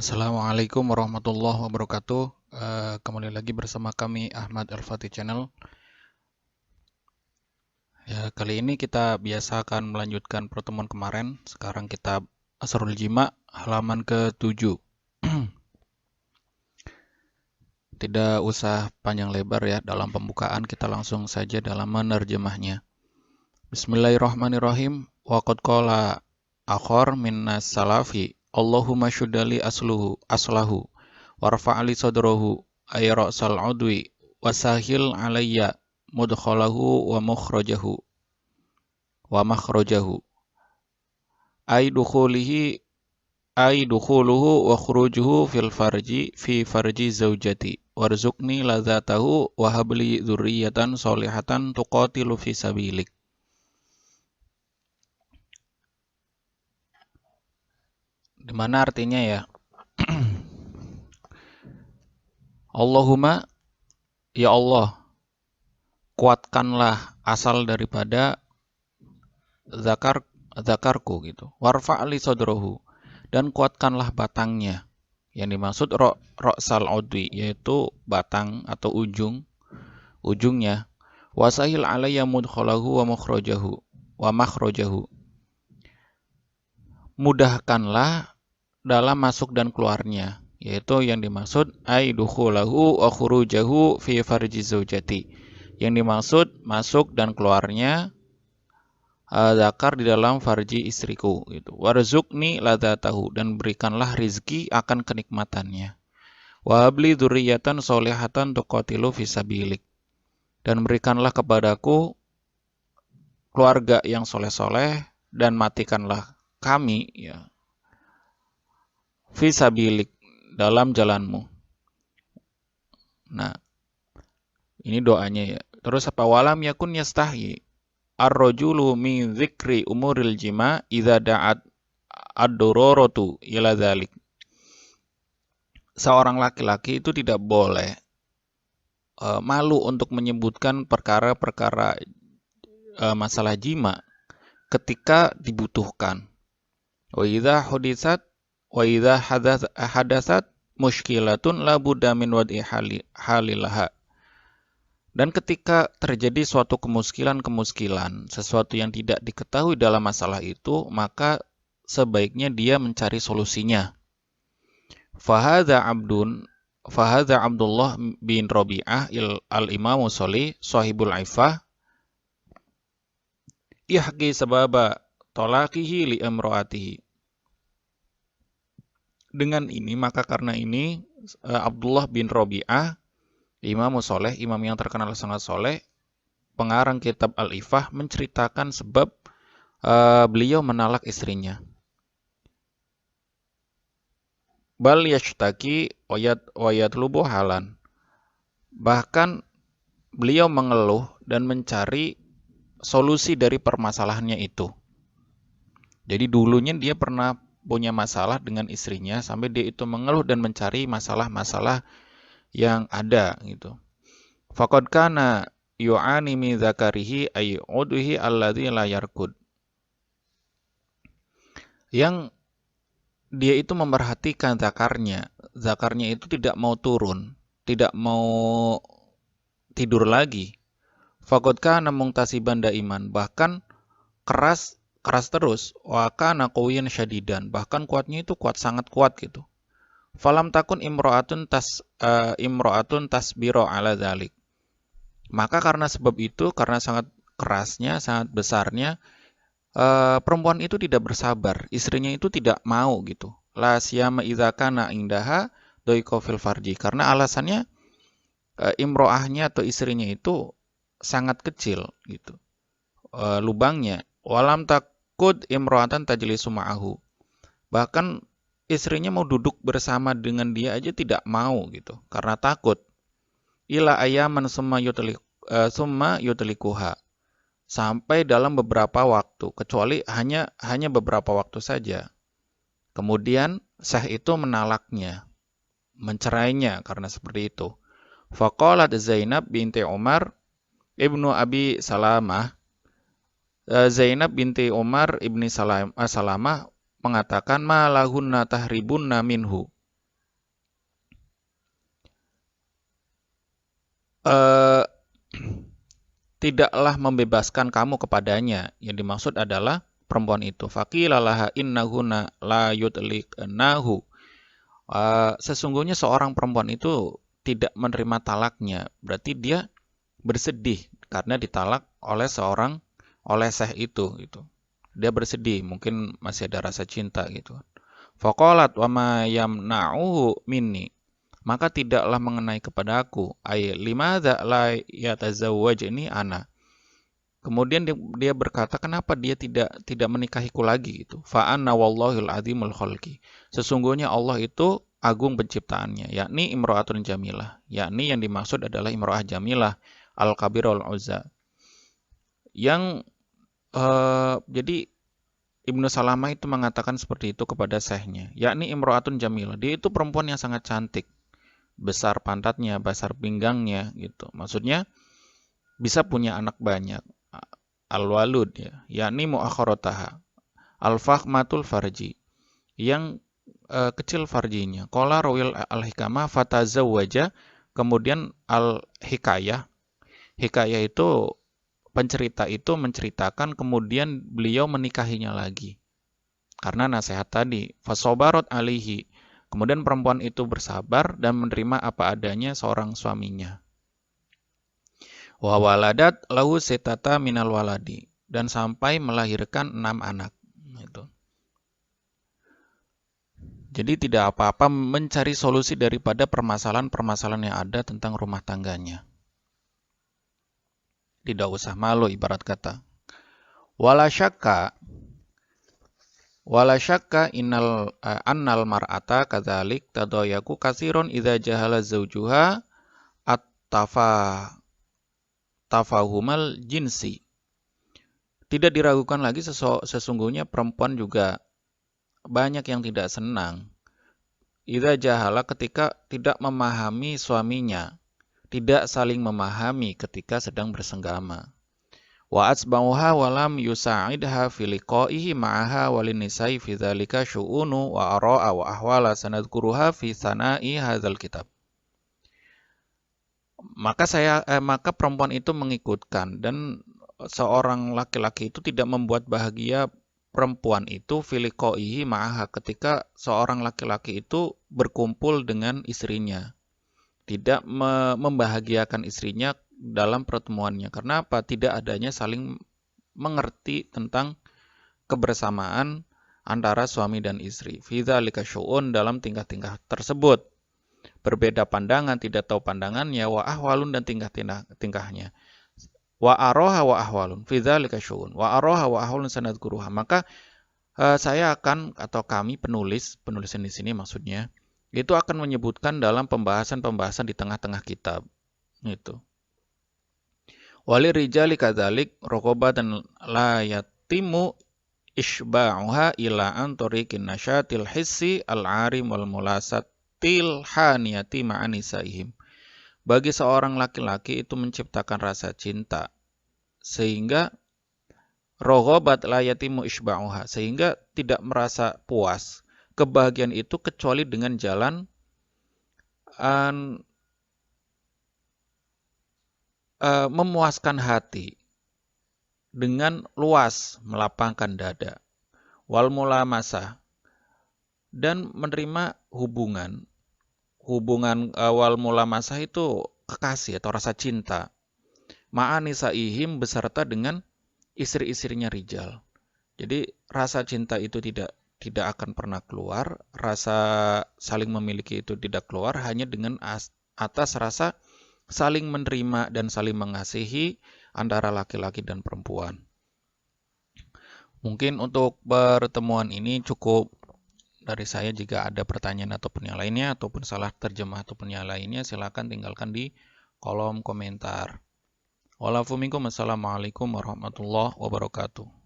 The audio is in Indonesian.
Assalamualaikum warahmatullahi wabarakatuh. Kembali lagi bersama kami Ahmad Al-Fatih Channel. Ya, kali ini kita biasa akan melanjutkan pertemuan kemarin. Sekarang kita Asrul Jima halaman ke-7. Tidak usah panjang lebar ya dalam pembukaan, kita langsung saja dalam menerjemahnya. Bismillahirrahmanirrahim. Wa qad qala akhar minnas salafi Allahumma syuddali aslahu warfa'li sadrahu ay ra'sal udwi wasahil alayya mudkhalahu wa makhrajahu ay dukhuluhu wa khurujuhu fi farji zaujati warzuqni ladzatahu wa habli dzurriyyatan sholihatan tuqatilu fi sabilik. Di mana artinya ya? Allahumma, ya Allah, kuatkanlah asal daripada zakarku gitu. Warfa'li sadrahu, dan kuatkanlah batangnya. Yang dimaksud ra'sal udwi, yaitu batang atau ujungnya. Wasahil alayya mudkhalahu wa makhrajahu. Mudahkanlah dalam masuk dan keluarnya, yaitu yang dimaksud ay dukhulahu wa khurujahu fi farji zaujati. Yang dimaksud masuk dan keluarnya zakar di dalam farji istriku gitu. Warzuqni ladzatahu, dan berikanlah rizki akan kenikmatannya. Wa habli dzurriyyatan sholihatan tuqatilu fi sabilik, dan berikanlah kepadaku keluarga yang soleh-soleh dan matikanlah kami ya fi sabilik, dalam jalanmu. Nah, ini doanya ya. Terus apa? Walam yakun yastahi ar-rajulu min dzikri umuril jima idza da'at ad-daruratu ila dzalik. Seorang laki-laki itu tidak boleh malu untuk menyebutkan perkara-perkara masalah jima ketika dibutuhkan. Wa idza hadatsat mushkilatun la budda min wad'i halilaha. Dan ketika terjadi suatu kemuskilan, sesuatu yang tidak diketahui dalam masalah itu, maka sebaiknya dia mencari solusinya. Fahadza Abdullah bin Rabi'ah al-Imam Sholih sahibul Ifah yahki sababa talaqihi li imraatihi. Dengan ini, maka karena ini Abdullah bin Rabi'ah, Imam Sholih, imam yang terkenal sangat soleh, pengarang kitab Al-Ifah, menceritakan sebab beliau menalak istrinya. Bal yashtaki wa yatlubu halan. Bahkan beliau mengeluh dan mencari solusi dari permasalahannya itu. Jadi dulunya dia pernah punya masalah dengan istrinya sampai dia itu mengeluh dan mencari masalah-masalah yang ada gitu. Faqad kana yu'ani min zakarihi ay udhihi alladhi la yarkud. Yang dia itu memerhatikan zakarnya. Zakarnya itu tidak mau turun, tidak mau tidur lagi. Faqad kana muntasiban daiman, bahkan keras terus. Wa kana qawiyan syadidan, bahkan kuatnya itu sangat kuat gitu. Falam takun imra'atun tasbiro ala dzalik. Maka karena sebab itu, karena sangat kerasnya, sangat besarnya, perempuan itu tidak bersabar, istrinya itu tidak mau gitu. La siyama idza kana indaha doiko fil farji, karena alasannya imro'ahnya atau istrinya itu sangat kecil gitu, lubangnya. Walam takud imro'atan tajlisu ma'ahu, bahkan istrinya mau duduk bersama dengan dia aja tidak mau gitu, karena takut. Ila ayaman summa yutlikuha, sampai dalam beberapa waktu, kecuali hanya beberapa waktu saja. Kemudian Syekh itu menalaknya, mencerainya karena seperti itu. Faqalat Zainab binti Umar ibnu Abi Salamah, Zainab binti Umar ibni Salamah mengatakan ma lahunna tahribunna minhu. eh, tidaklah membebaskan kamu kepadanya. Yang dimaksud adalah perempuan itu. Faqilalaha innahuna la yutliqnahu. Sesungguhnya seorang perempuan itu tidak menerima talaknya. Berarti dia bersedih karena ditalak oleh syekh itu gitu. Dia bersedih, mungkin masih ada rasa cinta gitu. Faqalat wa ma yamna'uhu minni. Maka tidaklah mengenai kepada aku. Ay limadza la yatazawwajni ana. Kemudian dia berkata, kenapa dia tidak menikahiku lagi gitu. Fa'anna wallahil azimul khalqi. Sesungguhnya Allah itu agung penciptaannya, yakni imro'atun jamilah. Yakni yang dimaksud adalah imro'ah jamilah al-kabir al-uzza. Yang jadi Ibnu Salamah itu mengatakan seperti itu kepada syekhnya, yakni imro'atun jamilah. Dia itu perempuan yang sangat cantik. Besar pantatnya, besar pinggangnya gitu. Maksudnya bisa punya anak banyak. Al-walud ya, yakni mu'akharataha. Al-fakhmatul farji, yang kecil farjinya. Qala rawil al-hikamah fatazawwaja, kemudian al-hikayah. Hikayah itu pencerita itu menceritakan kemudian beliau menikahinya lagi. Karena nasihat tadi, fasobarot alihi. Kemudian perempuan itu bersabar dan menerima apa adanya seorang suaminya. Wa waladat lahu sitata minal waladi, dan sampai melahirkan 6 anak. Itu. Jadi tidak apa-apa mencari solusi daripada permasalahan-permasalahan yang ada tentang rumah tangganya. Tidak usah malu ibarat kata. Wala syakka annal mar'ata kadzalik tadayaku katsiron idza jahala zawjuha tafahumal jinsi. Tidak diragukan lagi sesungguhnya perempuan juga banyak yang tidak senang. Idza jahala, ketika tidak memahami suaminya, tidak saling memahami ketika sedang bersenggama. Wa atsbauha wa lam yusa'idha fi liqa'ihi ma'aha walin nisa'i fi dzalika syu'unu wa ara'a wa ahwala sanadkuruha fi sana'i hadzal kitab. Maka perempuan itu mengikutkan, dan seorang laki-laki itu tidak membuat bahagia perempuan itu filiqaihi ma'aha, ketika seorang laki-laki itu berkumpul dengan istrinya, tidak membahagiakan istrinya dalam pertemuannya. Karena apa? Tidak adanya saling mengerti tentang kebersamaan antara suami dan istri. Fi dzalika syu'un, dalam tingkah-tingkah tersebut. Berbeda pandangan, tidak tahu pandangannya, wa ahwalun, dan tingkahnya. Wa aroha wa ahwalun fi dzalika syu'un wa aroha wa ahwalun sanadkuruha. Maka saya akan, atau kami penulisan di sini maksudnya, itu akan menyebutkan dalam pembahasan-pembahasan di tengah-tengah kitab. Itu. Wali rijali kadzalik raqabatan la yatimu isba'uha ila an tariqin nasyatil hissi al-arim wal mulasatil haniyati ma'anisaihim. Bagi seorang laki-laki itu menciptakan rasa cinta, sehingga raghabat la yatimu isba'uha, sehingga tidak merasa puas kebahagiaan itu kecuali dengan jalan memuaskan hati, dengan luas melapangkan dada, wal mulamasah, dan menerima hubungan wal mulamasah itu kekasih atau rasa cinta, ma'anisaihim, beserta dengan istri-istrinya rijal. Jadi rasa cinta itu tidak akan pernah keluar, rasa saling memiliki itu tidak keluar hanya dengan atas rasa saling menerima dan saling mengasihi antara laki-laki dan perempuan. Mungkin untuk pertemuan ini cukup dari saya. Jika ada pertanyaan ataupun yang lainnya, ataupun salah terjemah ataupun yang lainnya, silakan tinggalkan di kolom komentar. Walafuminkum, assalamualaikum warahmatullahi wabarakatuh.